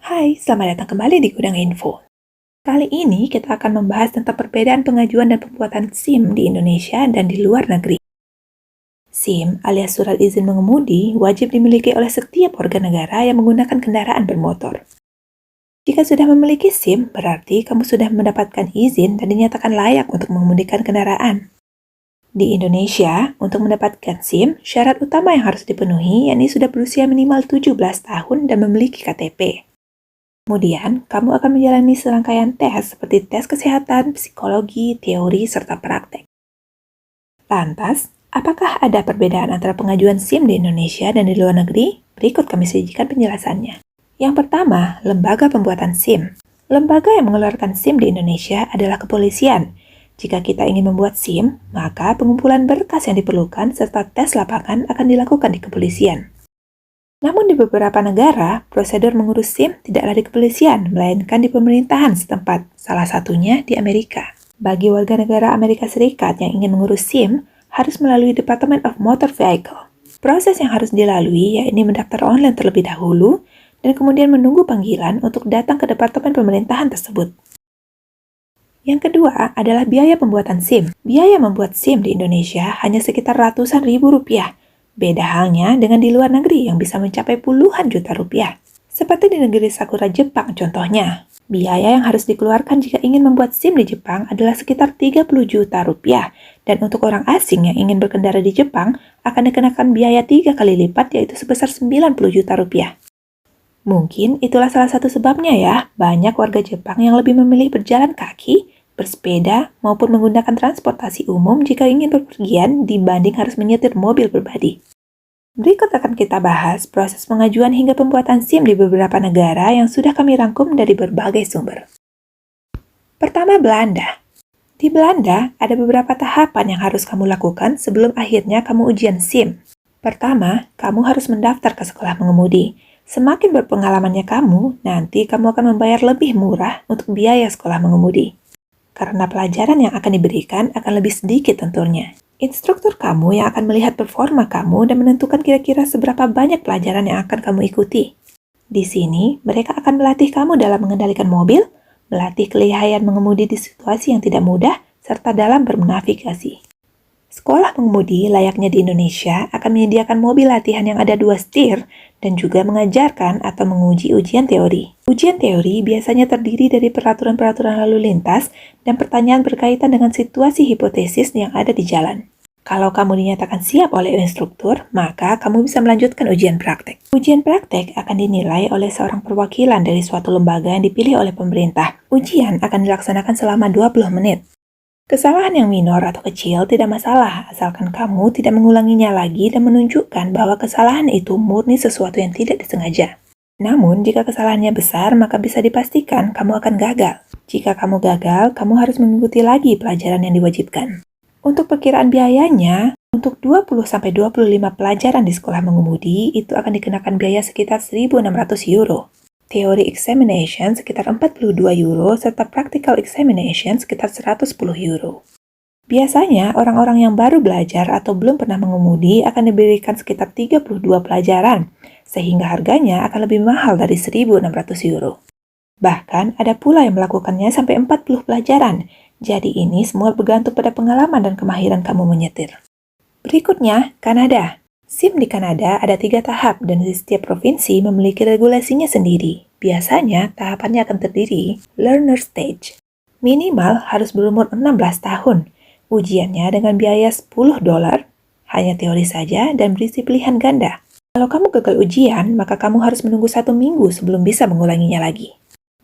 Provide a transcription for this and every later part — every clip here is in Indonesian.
Hai, selamat datang kembali di Gudang Info. Kali ini kita akan membahas tentang perbedaan pengajuan dan pembuatan SIM di Indonesia dan di luar negeri. SIM alias surat izin mengemudi wajib dimiliki oleh setiap warga negara yang menggunakan kendaraan bermotor. Jika sudah memiliki SIM, berarti kamu sudah mendapatkan izin dan dinyatakan layak untuk mengemudikan kendaraan. Di Indonesia, untuk mendapatkan SIM, syarat utama yang harus dipenuhi yakni sudah berusia minimal 17 tahun dan memiliki KTP. Kemudian, kamu akan menjalani serangkaian tes seperti tes kesehatan, psikologi, teori, serta praktek. Lantas, apakah ada perbedaan antara pengajuan SIM di Indonesia dan di luar negeri? Berikut kami sajikan penjelasannya. Yang pertama, lembaga pembuatan SIM. Lembaga yang mengeluarkan SIM di Indonesia adalah kepolisian. Jika kita ingin membuat SIM, maka pengumpulan berkas yang diperlukan serta tes lapangan akan dilakukan di kepolisian. Namun di beberapa negara, prosedur mengurus SIM tidaklah di kepolisian, melainkan di pemerintahan setempat, salah satunya di Amerika. Bagi warga negara Amerika Serikat yang ingin mengurus SIM, harus melalui Department of Motor Vehicle. Proses yang harus dilalui yakni mendaftar online terlebih dahulu, dan kemudian menunggu panggilan untuk datang ke departemen pemerintahan tersebut. Yang kedua adalah biaya pembuatan SIM. Biaya membuat SIM di Indonesia hanya sekitar ratusan ribu rupiah. Beda halnya dengan di luar negeri yang bisa mencapai puluhan juta rupiah. Seperti di negeri Sakura Jepang contohnya. Biaya yang harus dikeluarkan jika ingin membuat SIM di Jepang adalah sekitar 30 juta rupiah. Dan untuk orang asing yang ingin berkendara di Jepang akan dikenakan biaya 3 kali lipat yaitu sebesar 90 juta rupiah. Mungkin itulah salah satu sebabnya ya, banyak warga Jepang yang lebih memilih berjalan kaki, bersepeda, maupun menggunakan transportasi umum jika ingin berpergian dibanding harus menyetir mobil pribadi. Berikut akan kita bahas proses pengajuan hingga pembuatan SIM di beberapa negara yang sudah kami rangkum dari berbagai sumber. Pertama, Belanda. Di Belanda, ada beberapa tahapan yang harus kamu lakukan sebelum akhirnya kamu ujian SIM. Pertama, kamu harus mendaftar ke sekolah mengemudi. Semakin berpengalamannya kamu, nanti kamu akan membayar lebih murah untuk biaya sekolah mengemudi. Karena pelajaran yang akan diberikan akan lebih sedikit tentunya. Instruktur kamu yang akan melihat performa kamu dan menentukan kira-kira seberapa banyak pelajaran yang akan kamu ikuti. Di sini, mereka akan melatih kamu dalam mengendalikan mobil, melatih kelihayan mengemudi di situasi yang tidak mudah, serta dalam bernavigasi. Sekolah mengemudi layaknya di Indonesia akan menyediakan mobil latihan yang ada 2 setir dan juga mengajarkan atau menguji ujian teori. Ujian teori biasanya terdiri dari peraturan-peraturan lalu lintas dan pertanyaan berkaitan dengan situasi hipotesis yang ada di jalan. Kalau kamu dinyatakan siap oleh instruktur, maka kamu bisa melanjutkan ujian praktek. Ujian praktek akan dinilai oleh seorang perwakilan dari suatu lembaga yang dipilih oleh pemerintah. Ujian akan dilaksanakan selama 20 menit. Kesalahan yang minor atau kecil tidak masalah, asalkan kamu tidak mengulanginya lagi dan menunjukkan bahwa kesalahan itu murni sesuatu yang tidak disengaja. Namun, jika kesalahannya besar, maka bisa dipastikan kamu akan gagal. Jika kamu gagal, kamu harus mengikuti lagi pelajaran yang diwajibkan. Untuk perkiraan biayanya, untuk 20-25 pelajaran di sekolah mengemudi, itu akan dikenakan biaya sekitar 1.600 euro. Theory examination sekitar 42 euro, serta practical examination sekitar 110 euro. Biasanya, orang-orang yang baru belajar atau belum pernah mengemudi akan diberikan sekitar 32 pelajaran, sehingga harganya akan lebih mahal dari 1.600 euro. Bahkan, ada pula yang melakukannya sampai 40 pelajaran, jadi ini semua bergantung pada pengalaman dan kemahiran kamu menyetir. Berikutnya, Kanada. SIM di Kanada ada 3 tahap dan di setiap provinsi memiliki regulasinya sendiri. Biasanya, tahapannya akan terdiri learner stage. Minimal harus berumur 16 tahun. Ujiannya dengan biaya $10, hanya teori saja dan berisi pilihan ganda. Kalau kamu gagal ujian, maka kamu harus menunggu 1 minggu sebelum bisa mengulanginya lagi.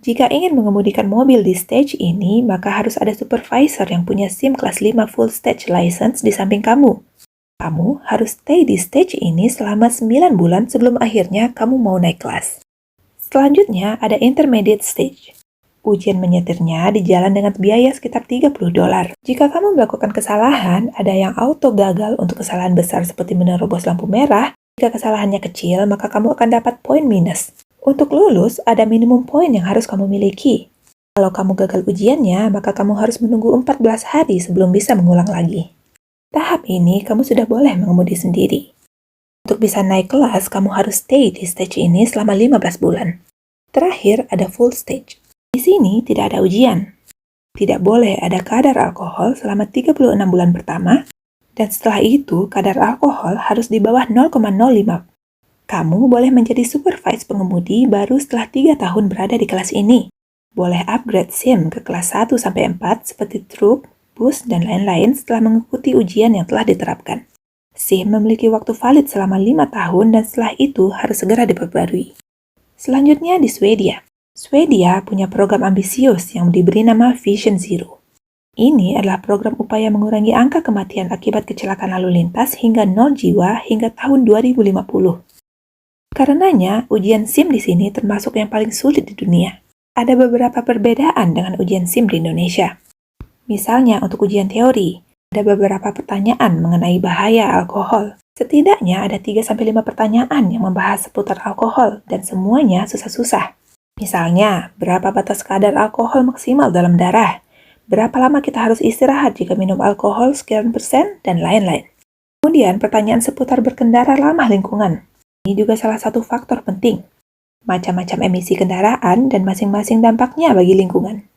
Jika ingin mengemudikan mobil di stage ini, maka harus ada supervisor yang punya SIM kelas 5 full stage license di samping kamu. Kamu harus stay di stage ini selama 9 bulan sebelum akhirnya kamu mau naik kelas. Selanjutnya ada intermediate stage. Ujian menyetirnya di jalan dengan biaya sekitar $30. Jika kamu melakukan kesalahan, ada yang auto gagal untuk kesalahan besar seperti menerobos lampu merah. Jika kesalahannya kecil, maka kamu akan dapat poin minus. Untuk lulus, ada minimum poin yang harus kamu miliki. Kalau kamu gagal ujiannya, maka kamu harus menunggu 14 hari sebelum bisa mengulang lagi. Tahap ini kamu sudah boleh mengemudi sendiri. Untuk bisa naik kelas, kamu harus stay di stage ini selama 15 bulan. Terakhir ada full stage. Di sini tidak ada ujian. Tidak boleh ada kadar alkohol selama 36 bulan pertama, dan setelah itu kadar alkohol harus di bawah 0,05. Kamu boleh menjadi supervise pengemudi baru setelah 3 tahun berada di kelas ini. Boleh upgrade SIM ke kelas 1-4 seperti truk, bus, dan lain-lain setelah mengikuti ujian yang telah diterapkan. SIM memiliki waktu valid selama 5 tahun dan setelah itu harus segera diperbarui. Selanjutnya di Swedia. Swedia punya program ambisius yang diberi nama Vision Zero. Ini adalah program upaya mengurangi angka kematian akibat kecelakaan lalu lintas hingga 0 jiwa hingga tahun 2050. Karenanya, ujian SIM di sini termasuk yang paling sulit di dunia. Ada beberapa perbedaan dengan ujian SIM di Indonesia. Misalnya untuk ujian teori, ada beberapa pertanyaan mengenai bahaya alkohol. Setidaknya ada 3-5 pertanyaan yang membahas seputar alkohol dan semuanya susah-susah. Misalnya, berapa batas kadar alkohol maksimal dalam darah? Berapa lama kita harus istirahat jika minum alkohol sekian persen? Dan lain-lain. Kemudian, pertanyaan seputar berkendara ramah lingkungan. Ini juga salah satu faktor penting. Macam-macam emisi kendaraan dan masing-masing dampaknya bagi lingkungan.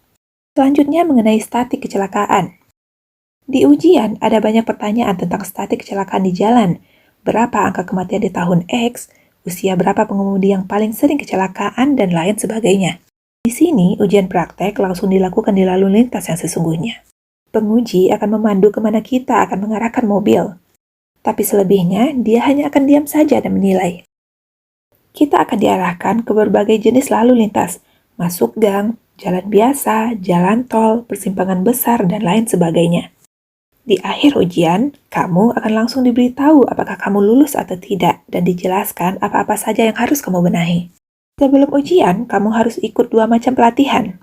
Selanjutnya mengenai statik kecelakaan. Di ujian, ada banyak pertanyaan tentang statik kecelakaan di jalan. Berapa angka kematian di tahun X, usia berapa pengemudi yang paling sering kecelakaan, dan lain sebagainya. Di sini, ujian praktek langsung dilakukan di lalu lintas yang sesungguhnya. Penguji akan memandu kemana kita akan mengarahkan mobil. Tapi selebihnya, dia hanya akan diam saja dan menilai. Kita akan diarahkan ke berbagai jenis lalu lintas, masuk gang, jalan biasa, jalan tol, persimpangan besar, dan lain sebagainya. Di akhir ujian, kamu akan langsung diberitahu apakah kamu lulus atau tidak dan dijelaskan apa-apa saja yang harus kamu benahi. Sebelum ujian, kamu harus ikut 2 macam pelatihan.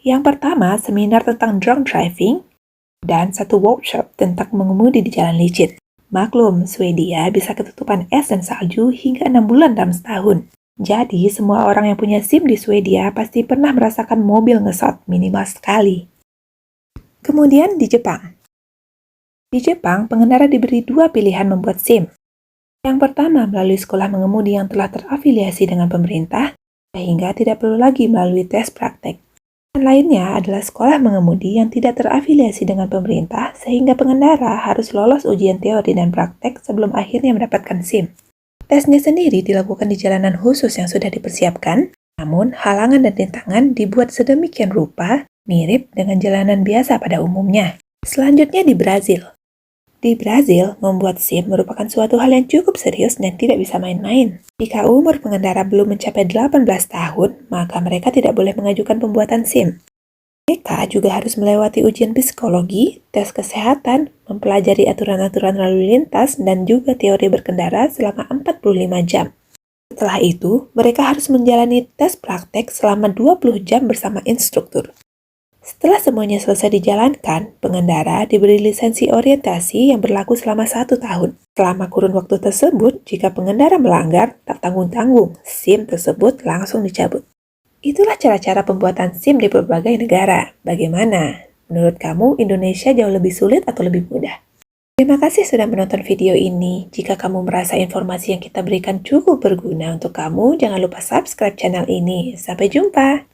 Yang pertama, seminar tentang drunk driving dan 1 workshop tentang mengemudi di jalan licin. Maklum, Swedia bisa ketutupan es dan salju hingga 6 bulan dalam setahun. Jadi, semua orang yang punya SIM di Swedia pasti pernah merasakan mobil ngesot minimal sekali. Kemudian di Jepang. Di Jepang, pengendara diberi 2 pilihan membuat SIM. Yang pertama, melalui sekolah mengemudi yang telah terafiliasi dengan pemerintah, sehingga tidak perlu lagi melalui tes praktek. Dan lainnya adalah sekolah mengemudi yang tidak terafiliasi dengan pemerintah, sehingga pengendara harus lolos ujian teori dan praktek sebelum akhirnya mendapatkan SIM. Tesnya sendiri dilakukan di jalanan khusus yang sudah dipersiapkan, namun halangan dan rintangan dibuat sedemikian rupa mirip dengan jalanan biasa pada umumnya. Selanjutnya di Brazil. Di Brazil, membuat SIM merupakan suatu hal yang cukup serius dan tidak bisa main-main. Jika umur pengendara belum mencapai 18 tahun, maka mereka tidak boleh mengajukan pembuatan SIM. Mereka juga harus melewati ujian psikologi, tes kesehatan, mempelajari aturan-aturan lalu lintas, dan juga teori berkendara selama 45 jam. Setelah itu, mereka harus menjalani tes praktek selama 20 jam bersama instruktur. Setelah semuanya selesai dijalankan, pengendara diberi lisensi orientasi yang berlaku selama 1 tahun. Selama kurun waktu tersebut, jika pengendara melanggar, tak tanggung-tanggung, SIM tersebut langsung dicabut. Itulah cara-cara pembuatan SIM di berbagai negara. Bagaimana? Menurut kamu, Indonesia jauh lebih sulit atau lebih mudah? Terima kasih sudah menonton video ini. Jika kamu merasa informasi yang kita berikan cukup berguna untuk kamu, jangan lupa subscribe channel ini. Sampai jumpa!